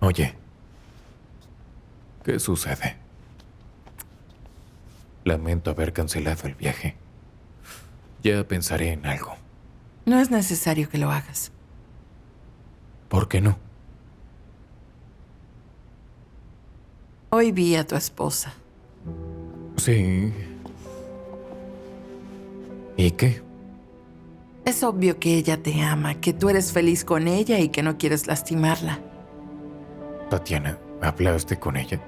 Oye, ¿qué sucede? Lamento haber cancelado el viaje. Ya pensaré en algo. No es necesario que lo hagas. ¿Por qué no? Hoy vi a tu esposa. Sí. ¿Y qué? Es obvio que ella te ama, que tú eres feliz con ella y que no quieres lastimarla. Tatiana, ¿hablaste con ella?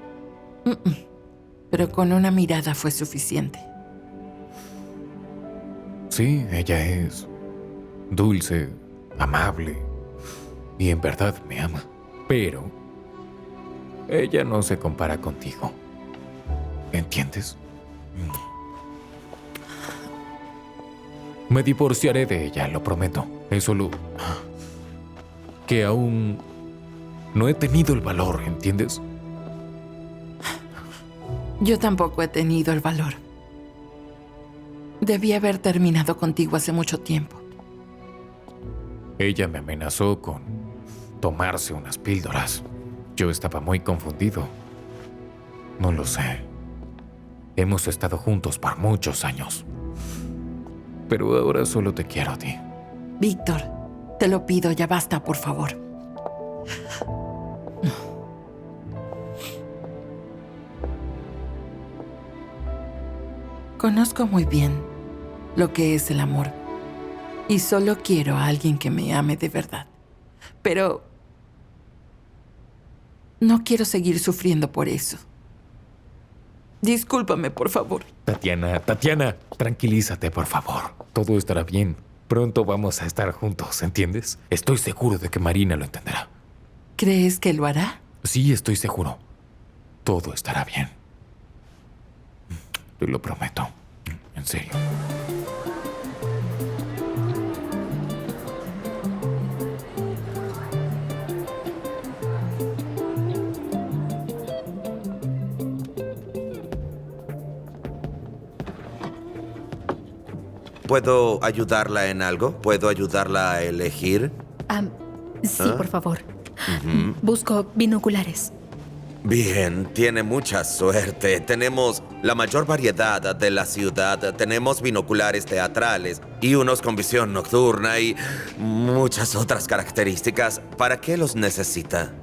Pero con una mirada fue suficiente. Sí, ella es dulce, amable y en verdad me ama. Pero ella no se compara contigo. ¿Entiendes? Me divorciaré de ella, lo prometo. Es solo que aún no he tenido el valor, ¿entiendes? Yo tampoco he tenido el valor. Debí haber terminado contigo hace mucho tiempo. Ella me amenazó con tomarse unas píldoras. Yo estaba muy confundido. No lo sé. Hemos estado juntos por muchos años. Pero ahora solo te quiero a ti. Víctor, te lo pido, ya basta, por favor. Conozco muy bien lo que es el amor. Y solo quiero a alguien que me ame de verdad. Pero no quiero seguir sufriendo por eso. Discúlpame, por favor. Tatiana, tranquilízate, por favor. Todo estará bien. Pronto vamos a estar juntos, ¿entiendes? Estoy seguro de que Marina lo entenderá. ¿Crees que lo hará? Sí, estoy seguro. Todo estará bien. Te lo prometo. En serio. ¿Puedo ayudarla en algo? ¿Puedo ayudarla a elegir? Sí, por favor. Busco binoculares. Bien, tiene mucha suerte. Tenemos la mayor variedad de la ciudad. Tenemos binoculares teatrales y unos con visión nocturna y muchas otras características. ¿Para qué los necesita?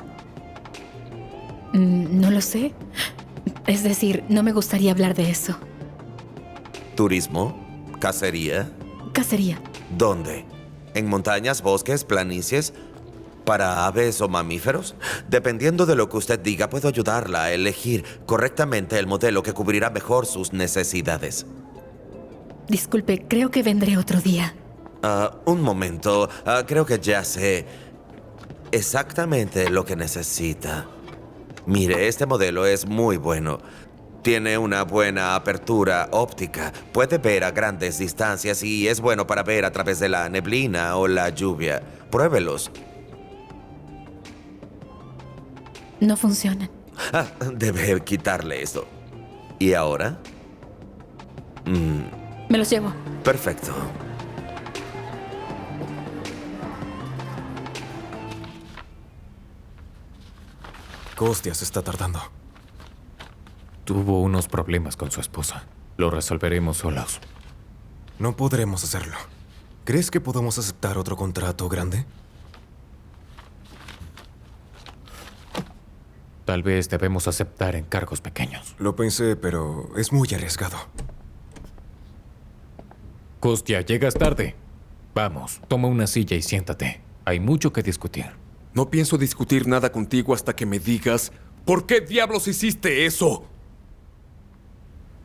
No lo sé. Es decir, no me gustaría hablar de eso. ¿Turismo? ¿Cacería? Cacería. ¿Dónde? ¿En montañas, bosques, planicies? ¿Para aves o mamíferos? Dependiendo de lo que usted diga, puedo ayudarla a elegir correctamente el modelo que cubrirá mejor sus necesidades. Disculpe, creo que vendré otro día. Un momento. Creo que ya sé exactamente lo que necesita. Mire, este modelo es muy bueno. Tiene una buena apertura óptica. Puede ver a grandes distancias y es bueno para ver a través de la neblina o la lluvia. Pruébelos. No funcionan. Debe quitarle esto. ¿Y ahora? Me los llevo. Perfecto. Kostya se está tardando. Tuvo unos problemas con su esposa. Lo resolveremos solos. No podremos hacerlo. ¿Crees que podemos aceptar otro contrato grande? Tal vez debemos aceptar encargos pequeños. Lo pensé, pero es muy arriesgado. Kostya, llegas tarde. Vamos, toma una silla y siéntate. Hay mucho que discutir. No pienso discutir nada contigo hasta que me digas ¿por qué diablos hiciste eso?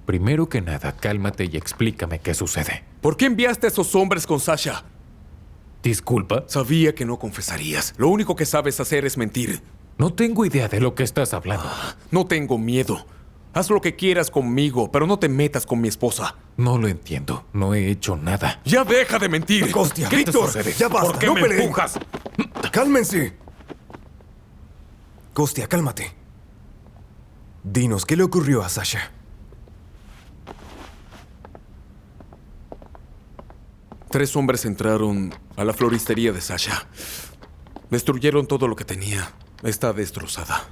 Primero que nada, cálmate y explícame qué sucede. ¿Por qué enviaste a esos hombres con Sasha? ¿Disculpa? Sabía que no confesarías. Lo único que sabes hacer es mentir. No tengo idea de lo que estás hablando. No tengo miedo. Haz lo que quieras conmigo, pero no te metas con mi esposa. No lo entiendo. No he hecho nada. ¡Ya deja de mentir! Kostya, ¿Qué te Víctor, sucede? ya basta, ¿Por qué no me peleen. empujas? ¡Cálmense! Kostya, cálmate. Dinos, ¿qué le ocurrió a Sasha? 3 hombres entraron a la floristería de Sasha. Destruyeron todo lo que tenía. Está destrozada.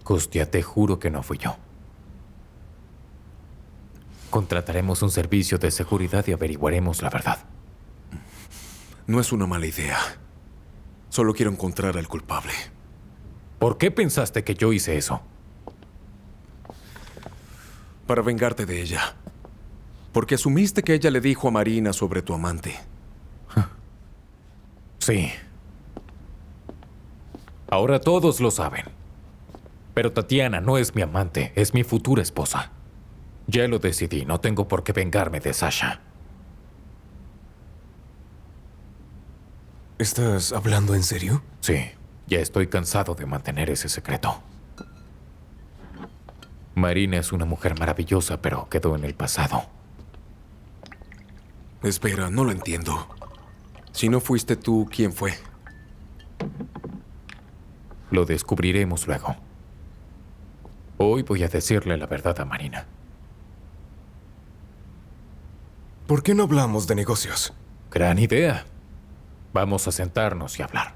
Kostya, te juro que no fui yo. Contrataremos un servicio de seguridad y averiguaremos la verdad. No es una mala idea. Solo quiero encontrar al culpable. ¿Por qué pensaste que yo hice eso? Para vengarte de ella. Porque asumiste que ella le dijo a Marina sobre tu amante. Sí. Ahora todos lo saben. Pero Tatiana no es mi amante, es mi futura esposa. Ya lo decidí, no tengo por qué vengarme de Sasha. ¿Estás hablando en serio? Sí, ya estoy cansado de mantener ese secreto. Marina es una mujer maravillosa, pero quedó en el pasado. Espera, no lo entiendo. Si no fuiste tú, ¿quién fue? Lo descubriremos luego. Hoy voy a decirle la verdad a Marina. ¿Por qué no hablamos de negocios? Gran idea. Vamos a sentarnos y hablar.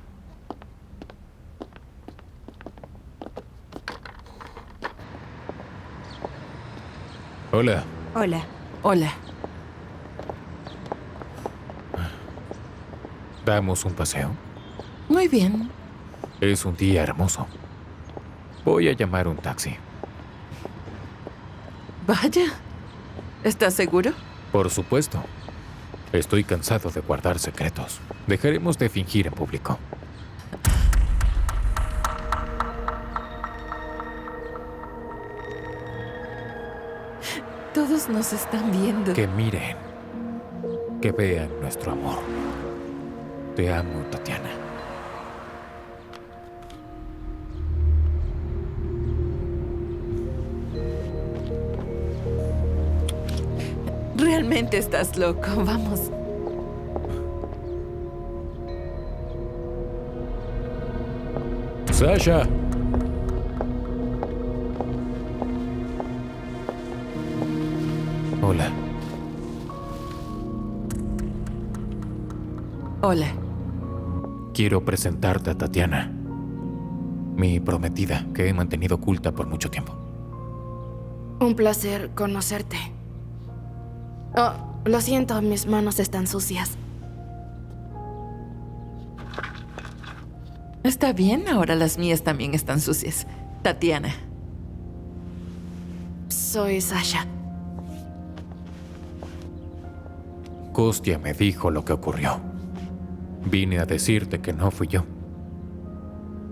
Hola. Hola. Hola. ¿Damos un paseo? Muy bien. Es un día hermoso. Voy a llamar un taxi. Vaya. ¿Estás seguro? Por supuesto. Estoy cansado de guardar secretos. Dejaremos de fingir en público. Todos nos están viendo. Que miren. Que vean nuestro amor. Te amo, Tatiana. Realmente estás loco. Vamos. Sasha. Hola. Hola. Quiero presentarte a Tatiana, mi prometida, que he mantenido oculta por mucho tiempo. Un placer conocerte. Oh, lo siento, mis manos están sucias. Está bien, ahora las mías también están sucias. Tatiana. Soy Sasha. Kostya me dijo lo que ocurrió. Vine a decirte que no fui yo.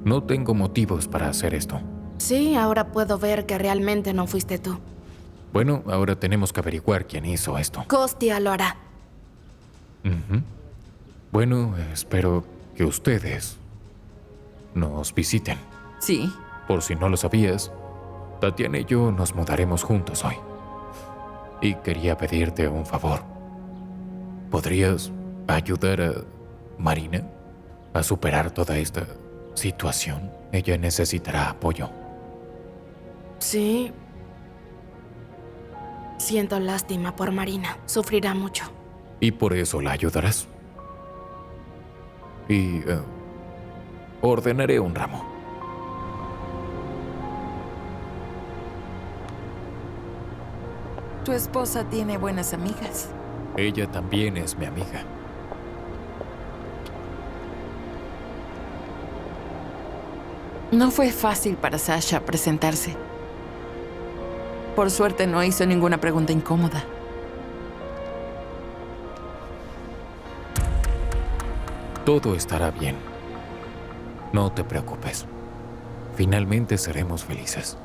No tengo motivos para hacer esto. Sí, ahora puedo ver que realmente no fuiste tú. Bueno, ahora tenemos que averiguar quién hizo esto. Kostya lo hará. Ujú. Bueno, espero que ustedes nos visiten. Sí. Por si no lo sabías, Tatiana y yo nos mudaremos juntos hoy. Y quería pedirte un favor. ¿Podrías ayudar a Marina a superar toda esta situación? Ella necesitará apoyo. Sí. Siento lástima por Marina. Sufrirá mucho. Y por eso la ayudarás. Y ordenaré un ramo. Tu esposa tiene buenas amigas. Ella también es mi amiga. No fue fácil para Sasha presentarse. Por suerte no hizo ninguna pregunta incómoda. Todo estará bien. No te preocupes. Finalmente seremos felices.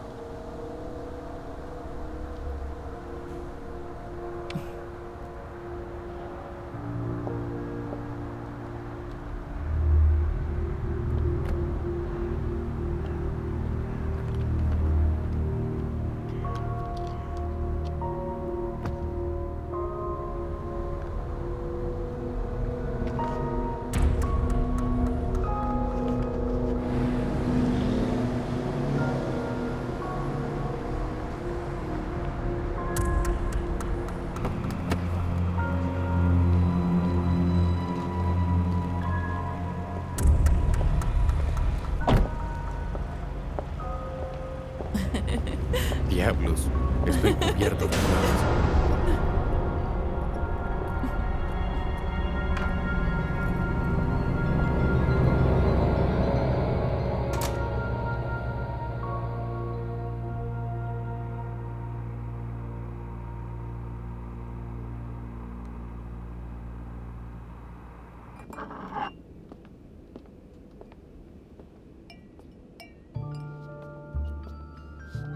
Dios, estoy cubierto de flores.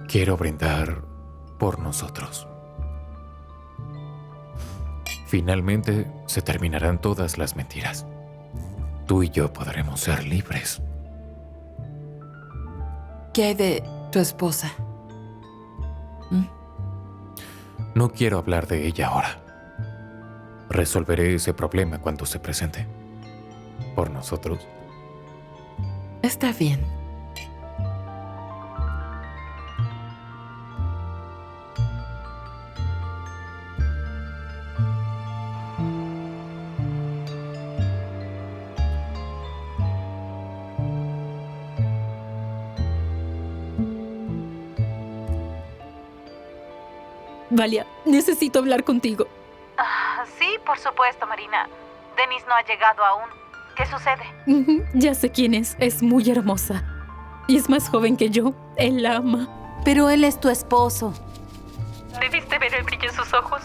Quiero brindar por nosotros. Finalmente se terminarán todas las mentiras. Tú y yo podremos ser libres. ¿Qué hay de tu esposa? No quiero hablar de ella ahora. Resolveré ese problema cuando se presente. Por nosotros. Está bien. Valia, necesito hablar contigo. Sí, por supuesto, Marina. Dennis no ha llegado aún. ¿Qué sucede? Ya sé quién es muy hermosa. Y es más joven que yo. Él la ama. Pero él es tu esposo. ¿Debiste ver el brillo en sus ojos?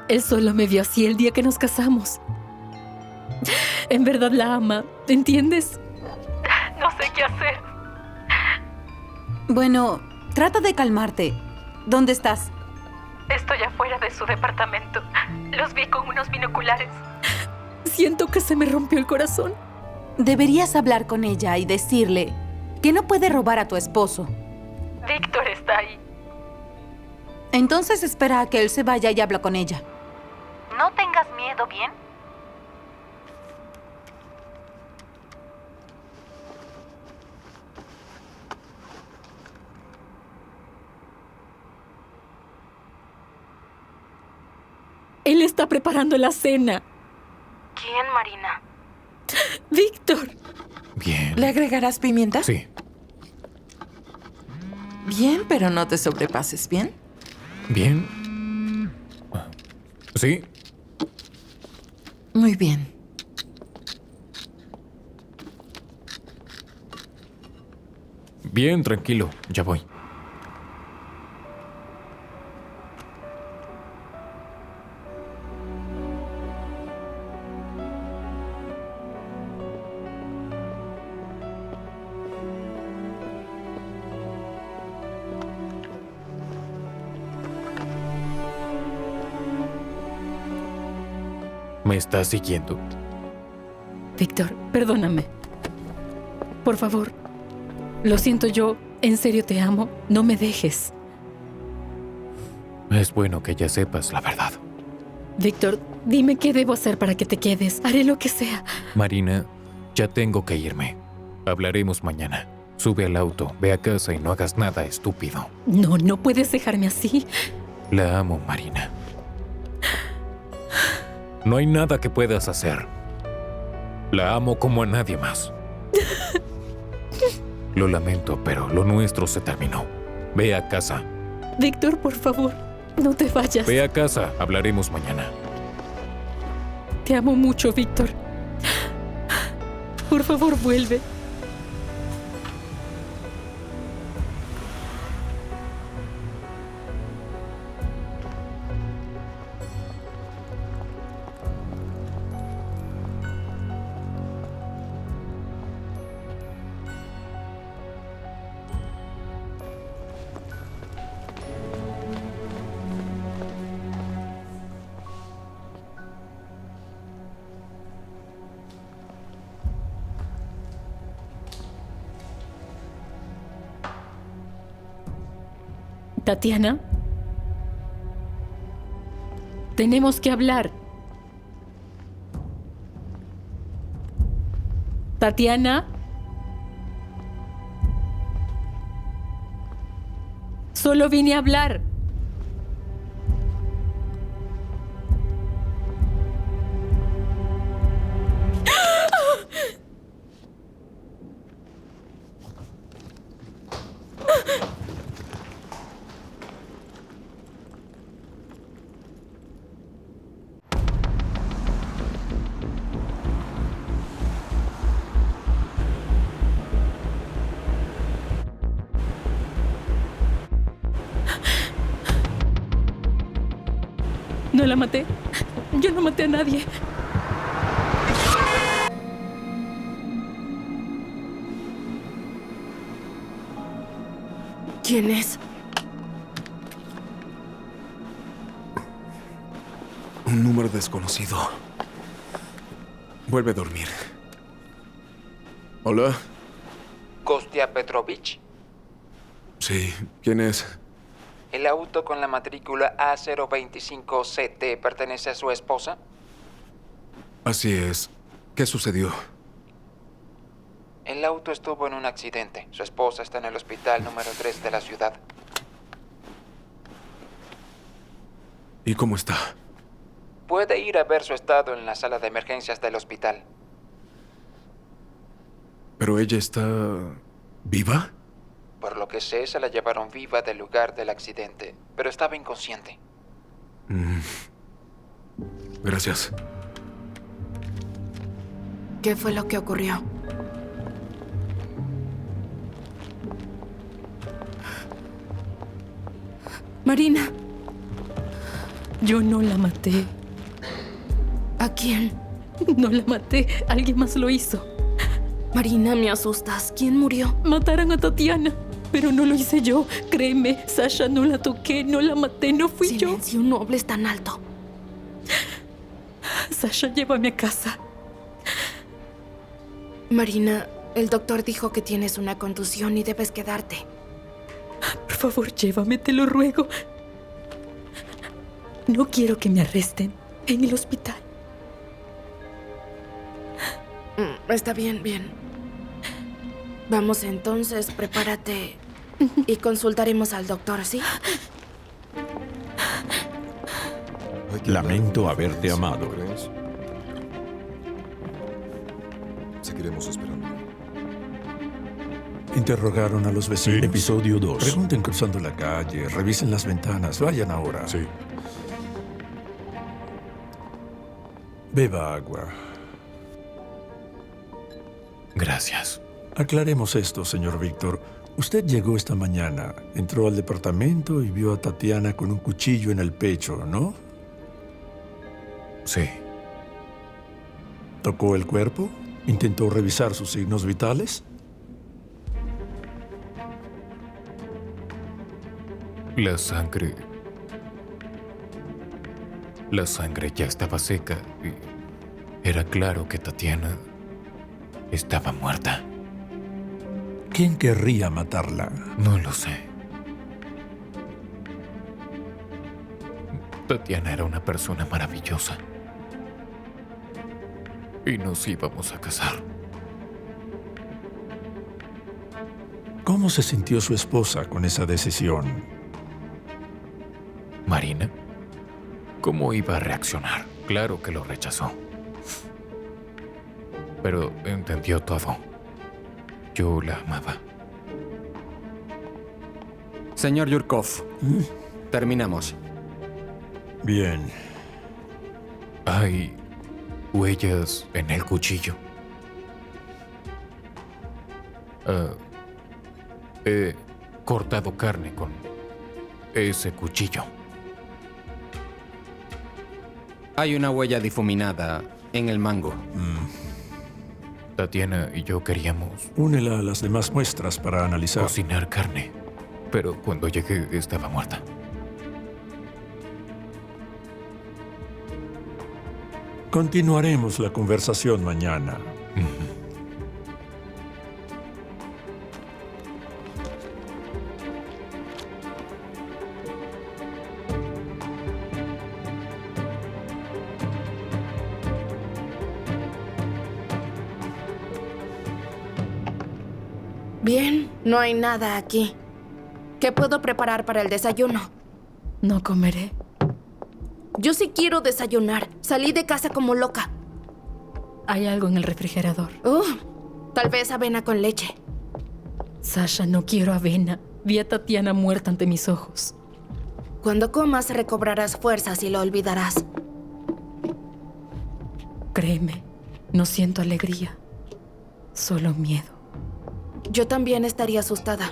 Él solo me vio así el día que nos casamos. En verdad la ama, ¿entiendes? No sé qué hacer. Bueno, trata de calmarte. ¿Dónde estás? Estoy afuera de su departamento. Los vi con unos binoculares. Siento que se me rompió el corazón. Deberías hablar con ella y decirle que no puede robar a tu esposo. Víctor está ahí. Entonces espera a que él se vaya y habla con ella. No tengas miedo, ¿bien? Él está preparando la cena. ¿Quién, Marina? Víctor. ¿Le Bien. agregarás pimienta? Sí. Bien, pero no te sobrepases, ¿bien? Bien. Sí. Muy bien. Bien, tranquilo. Ya voy. ¿Me estás siguiendo? Víctor, perdóname. Por favor. Lo siento yo. En serio te amo. No me dejes. Es bueno que ya sepas la verdad. Víctor, dime qué debo hacer para que te quedes. Haré lo que sea. Marina, ya tengo que irme. Hablaremos mañana. Sube al auto, ve a casa y no hagas nada estúpido. No, no puedes dejarme así. La amo, Marina. No hay nada que puedas hacer. La amo como a nadie más. Lo lamento, pero lo nuestro se terminó. Ve a casa. Víctor, por favor, no te vayas. Ve a casa, hablaremos mañana. Te amo mucho, Víctor. Por favor, vuelve. Tatiana, tenemos que hablar. Tatiana, solo vine a hablar. la maté. Yo no maté a nadie. ¿Quién es? Un número desconocido. Vuelve a dormir. Hola. Kostya Petrovich. Sí, ¿quién es? ¿El auto con la matrícula A025CT pertenece a su esposa? Así es. ¿Qué sucedió? El auto estuvo en un accidente. Su esposa está en el hospital número 3 de la ciudad. ¿Y cómo está? Puede ir a ver su estado en la sala de emergencias del hospital. ¿Pero ella está viva? Por lo que sé, se la llevaron viva del lugar del accidente, pero estaba inconsciente. Gracias. ¿Qué fue lo que ocurrió? Marina, Yo no la maté. ¿a quién? No la maté. Alguien más lo hizo. Marina, me asustas. ¿Quién murió? Mataron a Tatiana. Pero no lo hice yo. Créeme, Sasha, no la toqué, no la maté, no fui yo. Silencio, no hables tan alto. Sasha, llévame a casa. Marina, el doctor dijo que tienes una contusión y debes quedarte. Por favor, llévame, te lo ruego. No quiero que me arresten en el hospital. Está bien, bien. Vamos entonces, prepárate y consultaremos al doctor, ¿sí? Lamento haberte amado. ¿Crees? Seguiremos esperando. Interrogaron a los vecinos. Sí. Episodio 2. Pregunten cruzando la calle, revisen las ventanas, vayan ahora. Sí. Beba agua. Gracias. Aclaremos esto, señor Víctor. Usted llegó esta mañana, entró al departamento y vio a Tatiana con un cuchillo en el pecho, ¿no? Sí. ¿Tocó el cuerpo? ¿Intentó revisar sus signos vitales? La sangre ya estaba seca y era claro que Tatiana estaba muerta. ¿Quién querría matarla? No lo sé. Tatiana era una persona maravillosa. Y nos íbamos a casar. ¿Cómo se sintió su esposa con esa decisión? ¿Marina? ¿Cómo iba a reaccionar? Claro que lo rechazó. Pero entendió todo. Yo la amaba. Señor Yurkov, terminamos. Bien. Hay huellas en el cuchillo. He cortado carne con ese cuchillo. Hay una huella difuminada en el mango. Tatiana y yo queríamos Únela a las demás muestras para analizar. cocinar carne, pero cuando llegué estaba muerta. Continuaremos la conversación mañana. Bien, no hay nada aquí. ¿Qué puedo preparar para el desayuno? No comeré. Yo sí quiero desayunar. Salí de casa como loca. Hay algo en el refrigerador. Tal vez avena con leche. Sasha, no quiero avena. Vi a Tatiana muerta ante mis ojos. Cuando comas recobrarás fuerzas y lo olvidarás. Créeme, no siento alegría. Solo miedo. Yo también estaría asustada.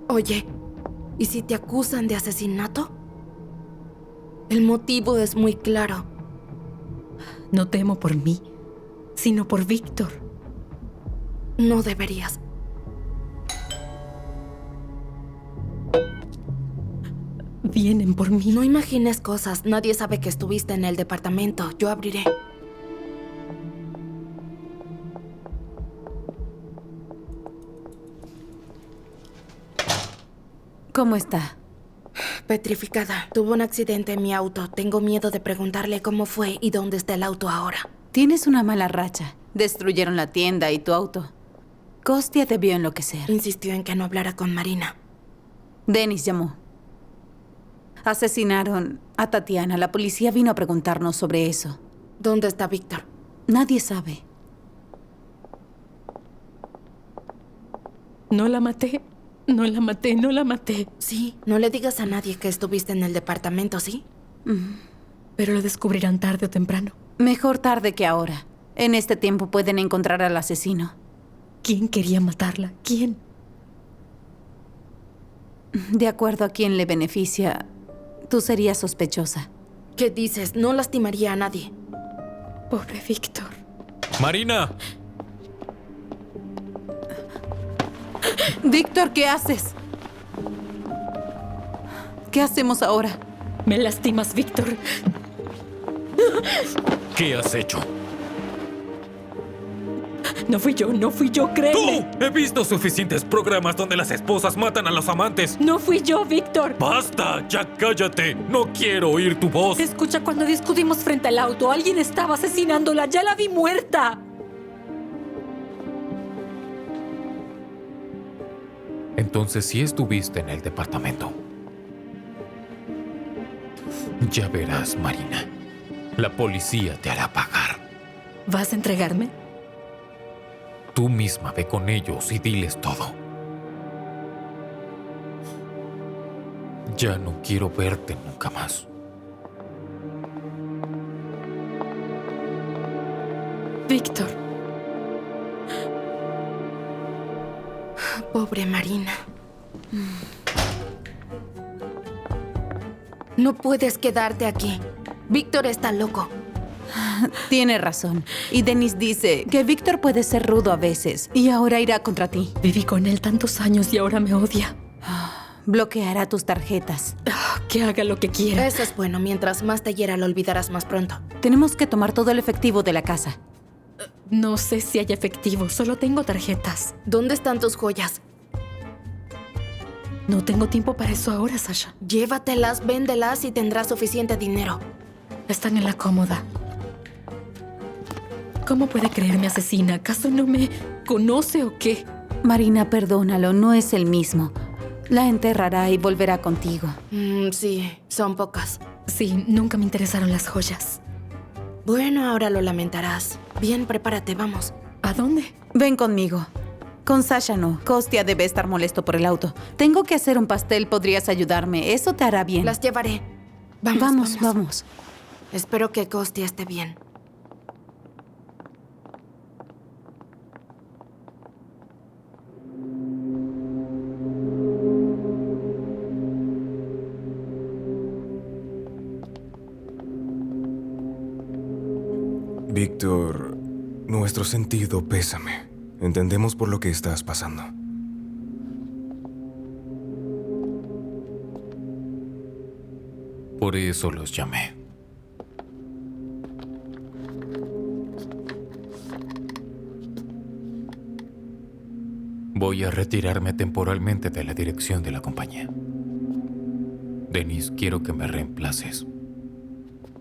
Oye, ¿y si te acusan de asesinato? El motivo es muy claro. No temo por mí, sino por Víctor. No deberías. Vienen por mí. No imagines cosas. Nadie sabe que estuviste en el departamento. Yo abriré. ¿Cómo está? Petrificada. Tuvo un accidente en mi auto. Tengo miedo de preguntarle cómo fue y dónde está el auto ahora. Tienes una mala racha. Destruyeron la tienda y tu auto. Kostya debió enloquecer. Insistió en que no hablara con Marina. Denis llamó. Asesinaron a Tatiana. La policía vino a preguntarnos sobre eso. ¿Dónde está Víctor? Nadie sabe. No la maté. No la maté, no la maté. Sí, no le digas a nadie que estuviste en el departamento, ¿sí? Pero lo descubrirán tarde o temprano. Mejor tarde que ahora. En este tiempo pueden encontrar al asesino. ¿Quién quería matarla? ¿Quién? De acuerdo a quién le beneficia, tú serías sospechosa. ¿Qué dices? No lastimaría a nadie. Pobre Víctor. ¡Marina! Víctor, ¿qué haces? ¿Qué hacemos ahora? Me lastimas, Víctor. ¿Qué has hecho? No fui yo, créeme. ¡Tú! He visto suficientes programas donde las esposas matan a los amantes. No fui yo, Víctor. ¡Basta! ¡Ya cállate! ¡No quiero oír tu voz! Escucha, cuando discutimos frente al auto, alguien estaba asesinándola. Ya la vi muerta. Entonces sí estuviste en el departamento. Ya verás, Marina. La policía te hará pagar. ¿Vas a entregarme? Tú misma ve con ellos y diles todo. Ya no quiero verte nunca más. Víctor. Pobre Marina. No puedes quedarte aquí. Víctor está loco. Tiene razón. Y Denis dice que Víctor puede ser rudo a veces y ahora irá contra ti. Viví con él tantos años y ahora me odia. Bloqueará tus tarjetas. Que haga lo que quiera. Eso es bueno. Mientras más te hiera, lo olvidarás más pronto. Tenemos que tomar todo el efectivo de la casa. No sé si hay efectivo. Solo tengo tarjetas. ¿Dónde están tus joyas? No tengo tiempo para eso ahora, Sasha. Llévatelas, véndelas y tendrás suficiente dinero. Están en la cómoda. ¿Cómo puede creerme asesina? ¿Acaso no me conoce o qué? Marina, perdónalo. No es el mismo. La enterrará y volverá contigo. Sí, son pocas. Sí, nunca me interesaron las joyas. Bueno, ahora lo lamentarás. Bien, prepárate, vamos. ¿A dónde? Ven conmigo. Con Sasha no. Kostya debe estar molesto por el auto. Tengo que hacer un pastel. ¿Podrías ayudarme? Eso te hará bien. Las llevaré. Vamos. Espero que Kostya esté bien. Víctor, nuestro sentido pésame. Entendemos por lo que estás pasando. Por eso los llamé. Voy a retirarme temporalmente de la dirección de la compañía. Denis, quiero que me reemplaces.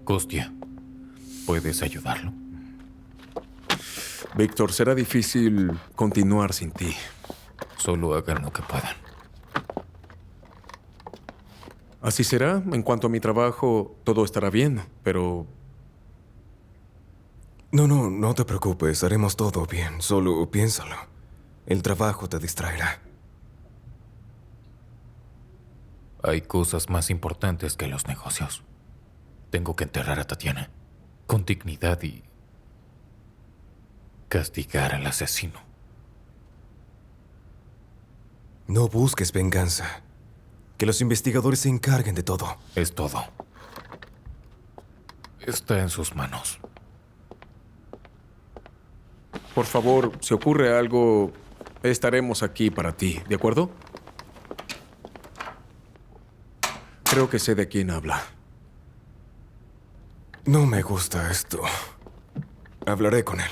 Kostya, ¿puedes ayudarlo? Víctor, será difícil continuar sin ti. Solo hagan lo que puedan. Así será. En cuanto a mi trabajo, todo estará bien, pero... No te preocupes. Haremos todo bien. Solo piénsalo. El trabajo te distraerá. Hay cosas más importantes que los negocios. Tengo que enterrar a Tatiana con dignidad y castigar al asesino. No busques venganza. Que los investigadores se encarguen de todo. Es todo. está en sus manos. Por favor, si ocurre algo, estaremos aquí para ti, ¿de acuerdo? Creo que sé de quién habla. No me gusta esto. Hablaré con él.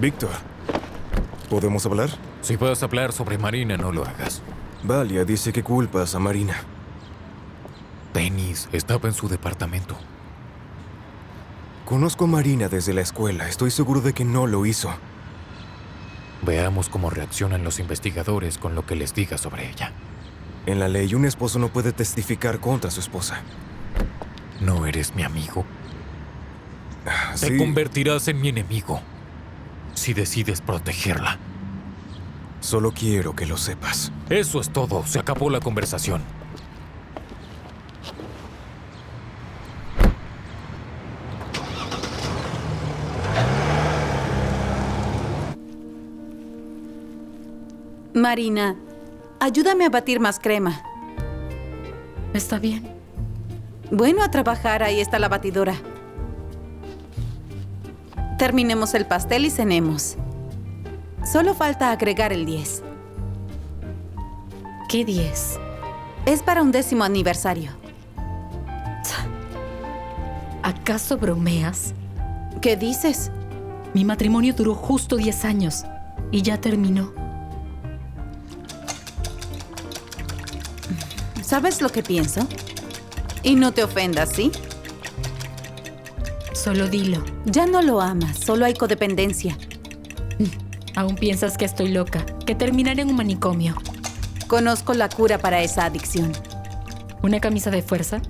Víctor, ¿podemos hablar? Si puedes hablar sobre Marina, no lo hagas. Valia dice que culpas a Marina. Dennis estaba en su departamento. Conozco a Marina desde la escuela. Estoy seguro de que no lo hizo. Veamos cómo reaccionan los investigadores con lo que les diga sobre ella. En la ley, un esposo no puede testificar contra su esposa. ¿No eres mi amigo? Te Sí. convertirás en mi enemigo si decides protegerla. Solo quiero que lo sepas. Eso es todo. Se acabó la conversación. Marina, ayúdame a batir más crema. Está bien. Bueno, a trabajar, ahí está la batidora. Terminemos el pastel y cenemos. Solo falta agregar el 10. ¿Qué 10? Es para un 10º aniversario. ¿Acaso bromeas? ¿Qué dices? Mi matrimonio duró justo 10 años y ya terminó. ¿Sabes lo que pienso? Y no te ofendas, ¿sí? Solo dilo. Ya no lo amas, solo hay codependencia. Aún piensas que estoy loca, que terminaré en un manicomio. Conozco la cura para esa adicción. ¿Una camisa de fuerza?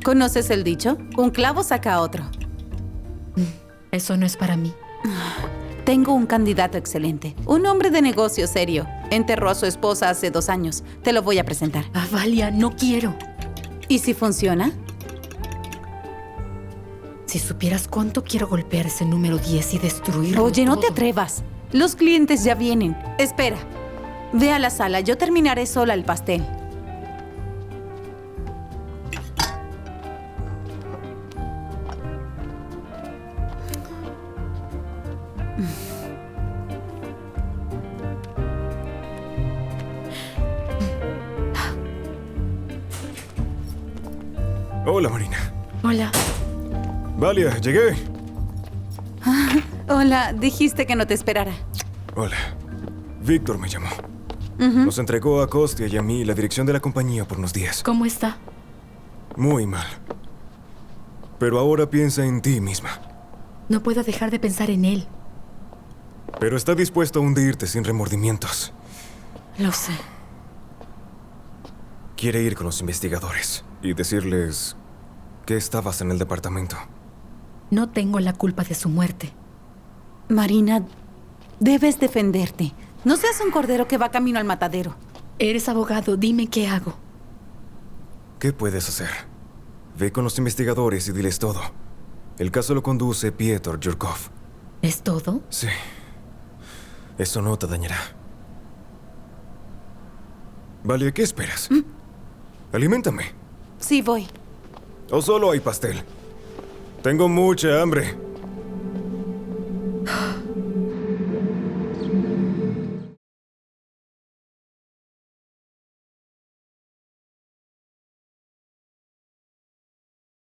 ¿Conoces el dicho? Un clavo saca a otro. Eso no es para mí. Tengo un candidato excelente. Un hombre de negocio serio. Enterró a su esposa hace 2 años. Te lo voy a presentar. Ah, Valia, no quiero. ¿Y si funciona? Si supieras cuánto quiero golpear ese número 10 y destruirlo. Oye, no te todo. atrevas. Los clientes ya vienen. Espera. Ve a la sala. Yo terminaré sola el pastel. Hola, Marina. Hola. Valia, llegué. Hola, dijiste que no te esperara. Hola. Víctor me llamó. Nos entregó a Kostya y a mí la dirección de la compañía por unos días. ¿Cómo está? Muy mal. Pero ahora piensa en ti misma. No puedo dejar de pensar en él. Pero está dispuesto a hundirte sin remordimientos. Lo sé. Quiere ir con los investigadores y decirles que estabas en el departamento. No tengo la culpa de su muerte. Marina, debes defenderte. No seas un cordero que va camino al matadero. Eres abogado, dime qué hago. ¿Qué puedes hacer? Ve con los investigadores y diles todo. El caso lo conduce Piotr Yurkov. ¿Es todo? Sí. Eso no te dañará. Vale, ¿qué esperas? Aliméntame. Sí, voy. ¿O solo hay pastel? Tengo mucha hambre.